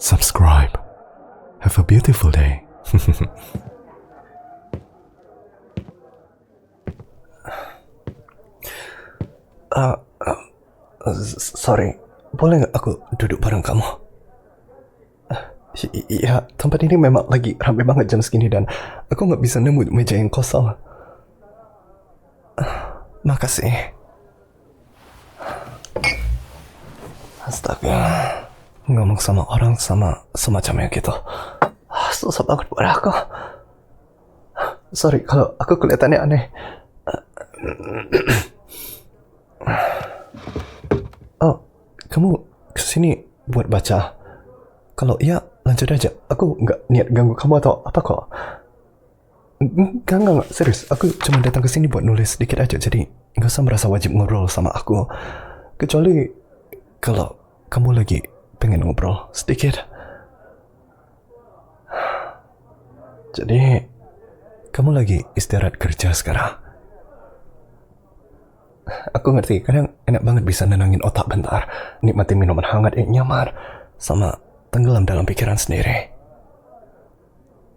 subscribe. Have a beautiful day. Sorry, boleh nggak aku duduk bareng kamu? Iya, tempat ini memang lagi ramai banget jam segini dan aku nggak bisa nemu meja yang kosong. Makasih. Astaga, ngomong sama orang sama semacamnya gitu. Susah banget buat aku. Sorry kalau aku kelihatannya aneh. Oh, kamu kesini buat baca? Kalau iya, lanjut aja. Aku nggak niat ganggu kamu atau apa kok. Enggak, serius. Aku cuma datang ke sini buat nulis sedikit aja, jadi nggak usah merasa wajib ngobrol sama aku. Kecuali kalau kamu lagi pengen ngobrol sedikit. Jadi, kamu lagi istirahat kerja sekarang? Aku ngerti, kadang enak banget bisa nenangin otak bentar, nikmatin minuman hangat yang nyaman, sama tenggelam dalam pikiran sendiri.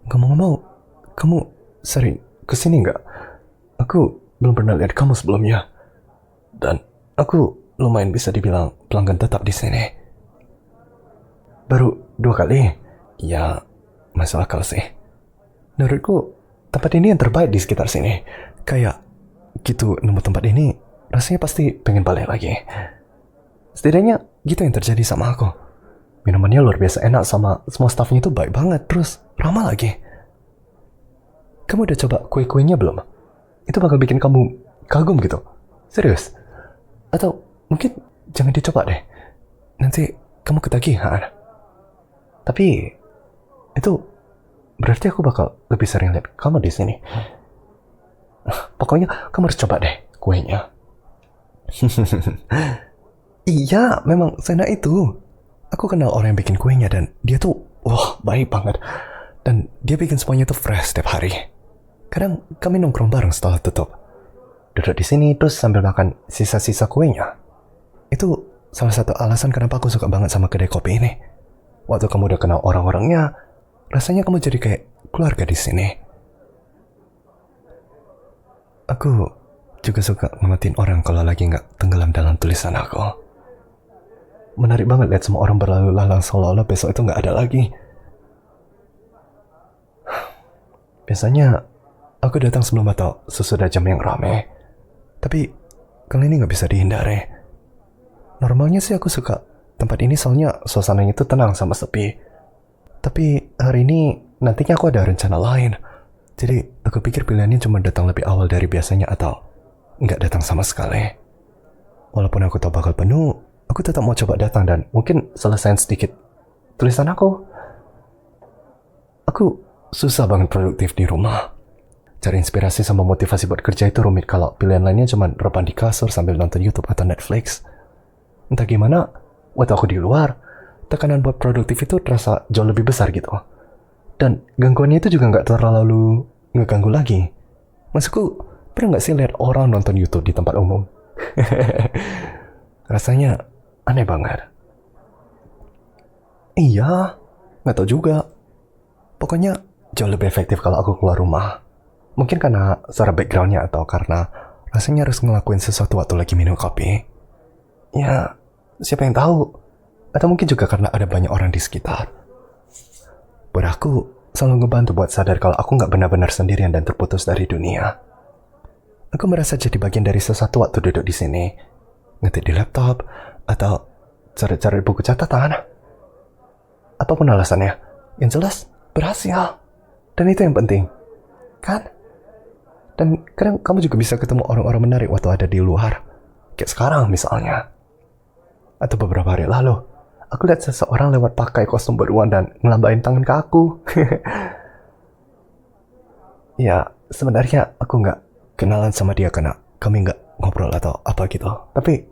Ngomong-ngomong, kamu sering kesini nggak? Aku belum pernah lihat kamu sebelumnya. Dan aku lumayan bisa dibilang pelanggan tetap di sini. Baru 2 kali? Ya, masuk akal sih. Menurutku, tempat ini yang terbaik di sekitar sini. Kayak gitu nemu tempat ini, rasanya pasti pengen balik lagi. Setidaknya gitu yang terjadi sama aku. Minumannya luar biasa enak sama semua staffnya itu baik banget, terus ramah lagi. Kamu udah coba kue-kuenya belum? Itu bakal bikin kamu kagum gitu. Serius? Atau mungkin jangan dicoba deh. Nanti kamu ketagihan. Tapi itu berarti aku bakal lebih sering lihat kamu di sini. Pokoknya kamu harus coba deh kuenya. Iya, memang seenak itu. Aku kenal orang yang bikin kuenya dan dia tuh baik banget. Dan dia bikin semuanya tuh fresh setiap hari. Kadang kami nongkrong bareng setelah tutup. Duduk di sini terus sambil makan sisa-sisa kuenya. Itu salah satu alasan kenapa aku suka banget sama kedai kopi ini. Waktu kamu udah kenal orang-orangnya, rasanya kamu jadi kayak keluarga di sini. Aku juga suka ngeliatin orang kalau lagi nggak tenggelam dalam tulisan aku. Menarik banget lihat semua orang berlalu lalang seolah-olah besok itu nggak ada lagi. Biasanya aku datang sebelum atau sesudah jam yang ramai. Tapi kali ini nggak bisa dihindari. Normalnya sih aku suka tempat ini soalnya suasananya itu tenang sama sepi. Tapi hari ini nantinya aku ada rencana lain. Jadi aku pikir pilihannya cuma datang lebih awal dari biasanya atau nggak datang sama sekali. Walaupun aku tahu bakal penuh, aku tetap mau coba datang dan mungkin selesaiin sedikit tulisan aku. Aku susah banget produktif di rumah. Cari inspirasi sama motivasi buat kerja itu rumit kalau pilihan lainnya cuma rebahan di kasur sambil nonton YouTube atau Netflix. Entah gimana, waktu aku di luar, tekanan buat produktif itu terasa jauh lebih besar gitu. Dan gangguannya itu juga nggak terlalu ngeganggu lagi. Maksudku, pernah nggak sih lihat orang nonton YouTube di tempat umum? Rasanya aneh banget. Iya, nggak tahu juga. Pokoknya jauh lebih efektif kalau aku keluar rumah. Mungkin karena suara backgroundnya atau karena rasanya harus ngelakuin sesuatu waktu lagi minum kopi. Ya, siapa yang tahu? Atau mungkin juga karena ada banyak orang di sekitar. Buat aku, selalu ngebantu buat sadar kalau aku nggak benar-benar sendirian dan terputus dari dunia. Aku merasa jadi bagian dari sesuatu waktu duduk di sini, ngetik di laptop, atau cari-cari buku catatan. Apapun alasannya, yang jelas berhasil. Dan itu yang penting, kan? Dan kadang kamu juga bisa ketemu orang-orang menarik waktu ada di luar. Kayak sekarang misalnya. Atau beberapa hari lalu, aku lihat seseorang lewat pakai kostum beruang dan ngelambain tangan ke aku. Ya, sebenarnya aku nggak kenalan sama dia karena kami nggak ngobrol atau apa gitu. Tapi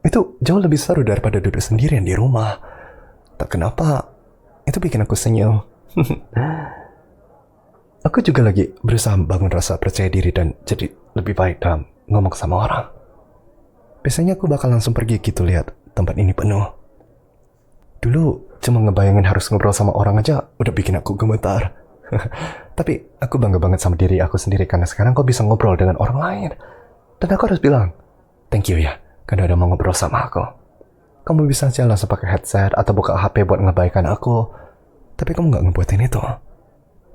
itu jauh lebih seru daripada duduk sendirian di rumah. Tak kenapa, itu bikin aku senyum. Aku juga lagi berusaha bangun rasa percaya diri dan jadi lebih baik dalam ngomong sama orang. Biasanya aku bakal langsung pergi gitu lihat tempat ini penuh. Dulu cuma ngebayangin harus ngobrol sama orang aja udah bikin aku gemetar. Tapi aku bangga banget sama diri aku sendiri karena sekarang kau bisa ngobrol dengan orang lain. Dan aku harus bilang, thank you ya, karena udah mau ngobrol sama aku. Kamu bisa aja langsung pakai headset atau buka HP buat ngebaikan aku. Tapi kamu nggak ngebuatin itu.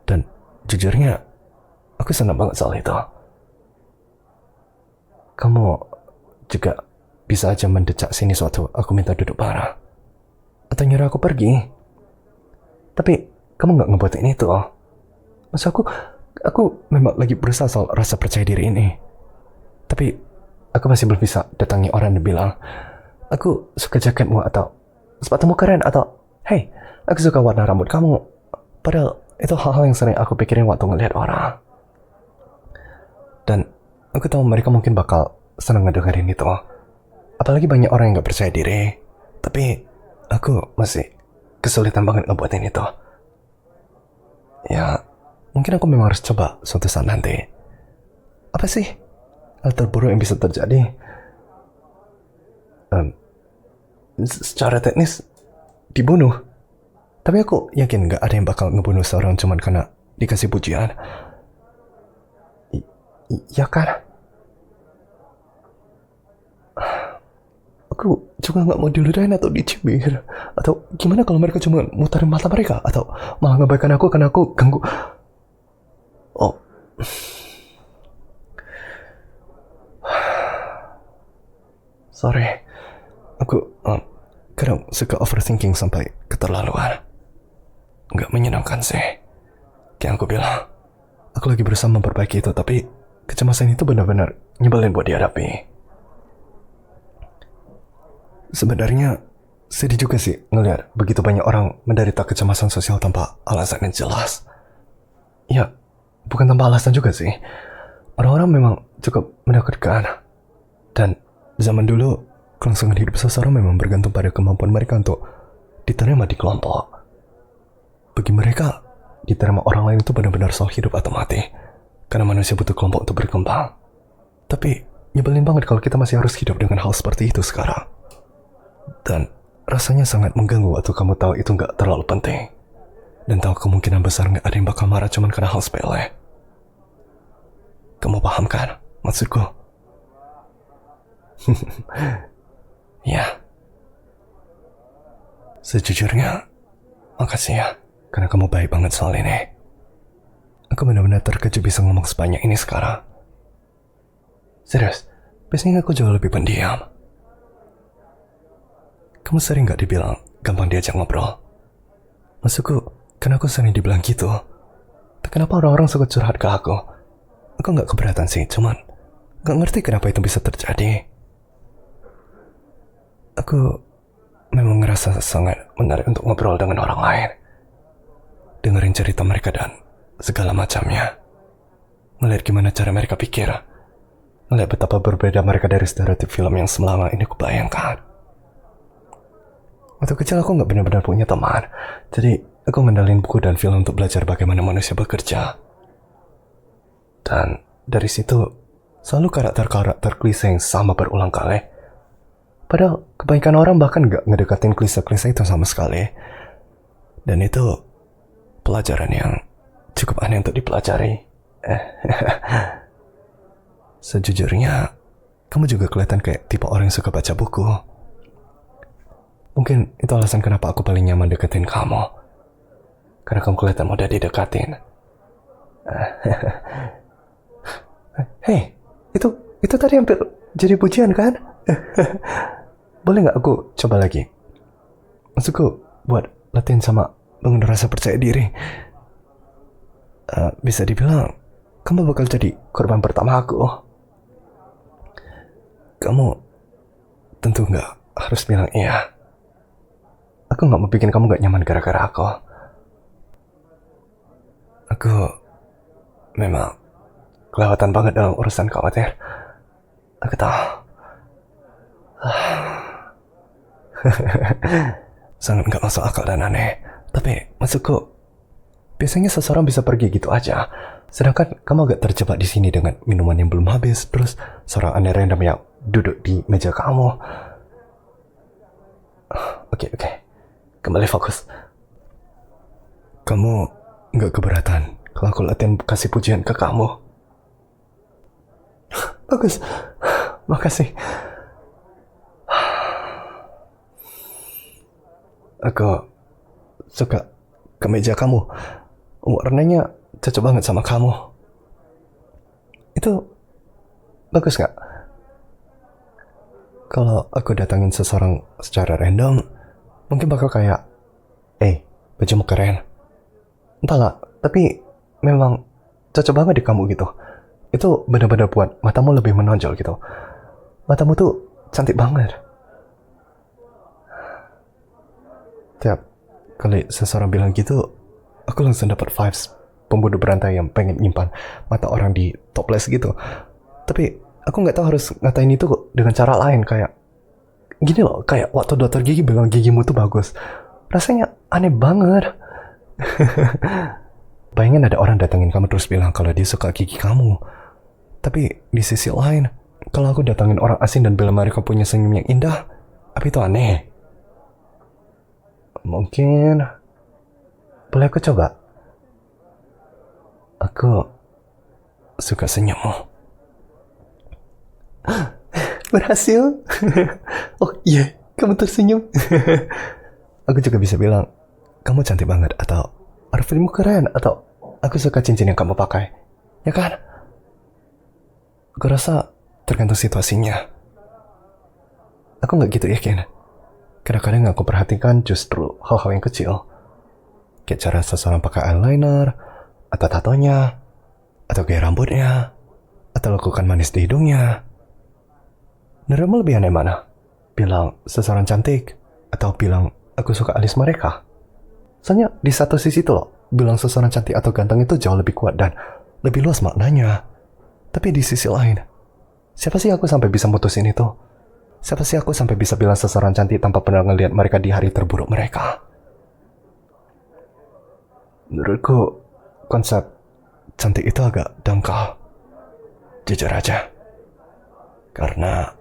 Dan jujurnya, aku senang banget soal itu. Kamu juga bisa aja mendecak sini suatu aku minta duduk bareng. Atau nyuruh aku pergi. Tapi kamu nggak ngebuatin itu. Maksud aku memang lagi berusaha soal rasa percaya diri ini. Tapi aku masih belum bisa datangi orang dan bilang, aku suka jaketmu atau sepatumu keren atau hey, aku suka warna rambut kamu. Padahal itu hal-hal yang sering aku pikirin waktu ngelihat orang. Dan aku tahu mereka mungkin bakal senang ngedengerin itu. Apalagi banyak orang yang gak percaya diri. Tapi aku masih kesulitan banget ngebuatin itu. Ya, mungkin aku memang harus coba suatu saat nanti. Apa sih hal terburuk yang bisa terjadi? Secara teknis dibunuh. Tapi aku yakin gak ada yang bakal ngebunuh seorang cuman karena dikasih pujian. Ya kan? Aku juga gak mau diludahin atau dicibir. Atau gimana kalau mereka cuma mutarin mata mereka? Atau malah ngebaikan aku karena aku ganggu. Oh. Sorry. Aku kadang suka overthinking sampai keterlaluan. Gak menyenangkan sih. Kayak aku bilang, aku lagi berusaha memperbaiki itu, tapi kecemasan itu benar-benar nyebelin buat dihadapi. Sebenarnya sedih juga sih ngelihat begitu banyak orang menderita kecemasan sosial tanpa alasan yang jelas. Ya, bukan tanpa alasan juga sih. Orang-orang memang cukup menakutkan. Dan zaman dulu, kelangsungan hidup seseorang memang bergantung pada kemampuan mereka untuk diterima di kelompok. Bagi mereka, diterima orang lain itu benar-benar soal hidup atau mati. Karena manusia butuh kelompok untuk berkembang. Tapi, nyebelin banget kalau kita masih harus hidup dengan hal seperti itu sekarang. Dan rasanya sangat mengganggu waktu kamu tahu itu nggak terlalu penting. Dan tahu kemungkinan besar nggak ada yang bakal marah cuma karena hal sepele. Kamu paham kan maksudku? Ya. Sejujurnya, makasih ya. Karena kamu baik banget soal ini. Aku benar-benar terkejut bisa ngomong sebanyak ini sekarang. Serius, biasanya aku jauh lebih pendiam. Kamu sering gak dibilang gampang diajak ngobrol? Maksudku, karena aku sering dibilang gitu. Tapi kenapa orang-orang suka curhat ke aku? Aku gak keberatan sih, cuman gak ngerti kenapa itu bisa terjadi. Aku memang ngerasa sangat menarik untuk ngobrol dengan orang lain. Dengerin cerita mereka dan segala macamnya. Ngeliat gimana cara mereka pikir. Ngeliat betapa berbeda mereka dari stereotip film yang selama ini kubayangkan. Waktu kecil aku gak benar-benar punya teman. Jadi aku ngendalin buku dan film untuk belajar bagaimana manusia bekerja. Dan dari situ selalu karakter-karakter klise yang sama berulang kali. Padahal kebanyakan orang bahkan gak ngedekatin klise-klise itu sama sekali. Dan itu pelajaran yang cukup aneh untuk dipelajari. Sejujurnya, kamu juga kelihatan kayak tipe orang yang suka baca buku. Mungkin itu alasan kenapa aku paling nyaman deketin kamu. Karena kamu kelihatan mudah didekatin. Hei, itu tadi hampir jadi pujian kan? Boleh gak aku coba lagi? Maksudku buat latihan sama bangun rasa percaya diri. Bisa dibilang kamu bakal jadi korban pertama aku. Kamu tentu gak harus bilang iya. Aku gak mau bikin kamu gak nyaman gara-gara aku. Aku memang kelewatan banget dalam urusan khawatir. Aku tahu. Sangat gak masuk akal dan aneh. Tapi maksudku, biasanya seseorang bisa pergi gitu aja. Sedangkan kamu agak terjebak di sini dengan minuman yang belum habis. Terus seorang aneh random yang duduk di meja kamu. Oke. Kembali fokus. Kamu nggak keberatan kalau aku latihan kasih pujian ke kamu? Bagus. Makasih. Aku suka kemeja kamu. Warnanya cocok banget sama kamu. Itu bagus nggak? Kalau aku datangin seseorang secara random, mungkin bakal kayak, bajumu keren. Entahlah, tapi memang cocok banget di kamu gitu. Itu benar-benar buat matamu lebih menonjol gitu. Matamu tuh cantik banget. Tiap kali seseorang bilang gitu, aku langsung dapat vibes pembunuh berantai yang pengen nyimpan mata orang di topless gitu. Tapi aku nggak tahu harus ngatain itu dengan cara lain, kayak gini loh, kayak waktu dokter gigi bilang gigimu tuh bagus. Rasanya aneh banget. Bayangin ada orang datengin kamu terus bilang kalau dia suka gigi kamu. Tapi di sisi lain, kalau aku datangin orang asing dan bilang mereka punya senyum yang indah, apa itu aneh? Mungkin boleh aku coba? Aku suka senyummu. Berhasil. Oh iya, kamu tersenyum. Aku juga bisa bilang kamu cantik banget, atau outfitmu keren, atau aku suka cincin yang kamu pakai. Ya kan? Aku rasa tergantung situasinya. Aku nggak gitu yakin. Kadang-kadang aku perhatikan justru hal-hal yang kecil. Kayak cara seseorang pakai eyeliner, atau tatonya, atau gaya rambutnya, atau lekukan manis di hidungnya. Menurutmu lebih aneh mana? Bilang seseorang cantik, atau bilang aku suka alis mereka? Soalnya di satu sisi tuh loh, bilang seseorang cantik atau ganteng itu jauh lebih kuat dan lebih luas maknanya. Tapi di sisi lain, siapa sih aku sampai bisa mutusin itu? Siapa sih aku sampai bisa bilang seseorang cantik tanpa pernah ngelihat mereka di hari terburuk mereka? Menurutku, konsep cantik itu agak dangkal. Jujur aja. Karena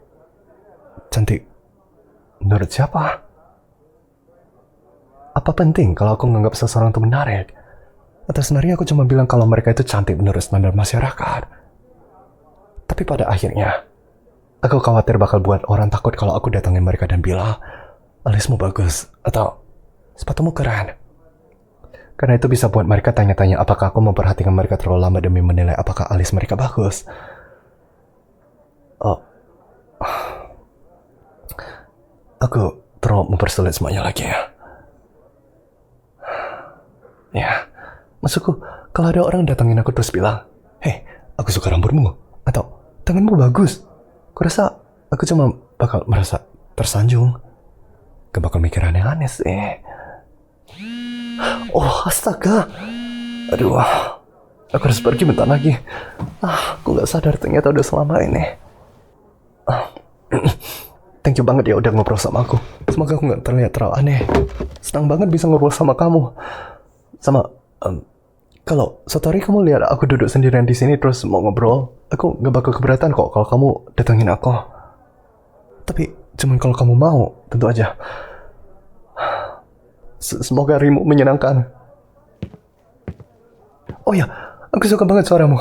cantik menurut siapa? Apa penting kalau aku menganggap seseorang itu menarik? Atau sebenarnya aku cuma bilang kalau mereka itu cantik menurut standar masyarakat? Tapi pada akhirnya, aku khawatir bakal buat orang takut kalau aku datangin mereka dan bilang, alismu bagus, atau sepatumu keren. Karena itu bisa buat mereka tanya-tanya apakah aku memperhatikan mereka terlalu lama demi menilai apakah alis mereka bagus. Aku terlalu mempersulit semuanya lagi ya. Ya, maksudku, kalau ada orang datangin aku terus bilang, "Hei, aku suka rambutmu," atau "tanganmu bagus," aku rasa aku cuma bakal merasa tersanjung. Gak bakal mikir aneh-aneh sih. Oh, astaga. Aduh, aku harus pergi bentar lagi. Aku gak sadar ternyata udah selama ini. Thank you banget ya udah ngobrol sama aku. Semoga aku gak terlihat terlalu aneh. Senang banget bisa ngobrol sama kamu. Sama, kalau suatu hari kamu lihat aku duduk sendirian di sini terus mau ngobrol, aku gak bakal keberatan kok kalau kamu datangin aku. Tapi cuman kalau kamu mau, tentu aja. Semoga harimu menyenangkan. Oh ya, aku suka banget suaramu.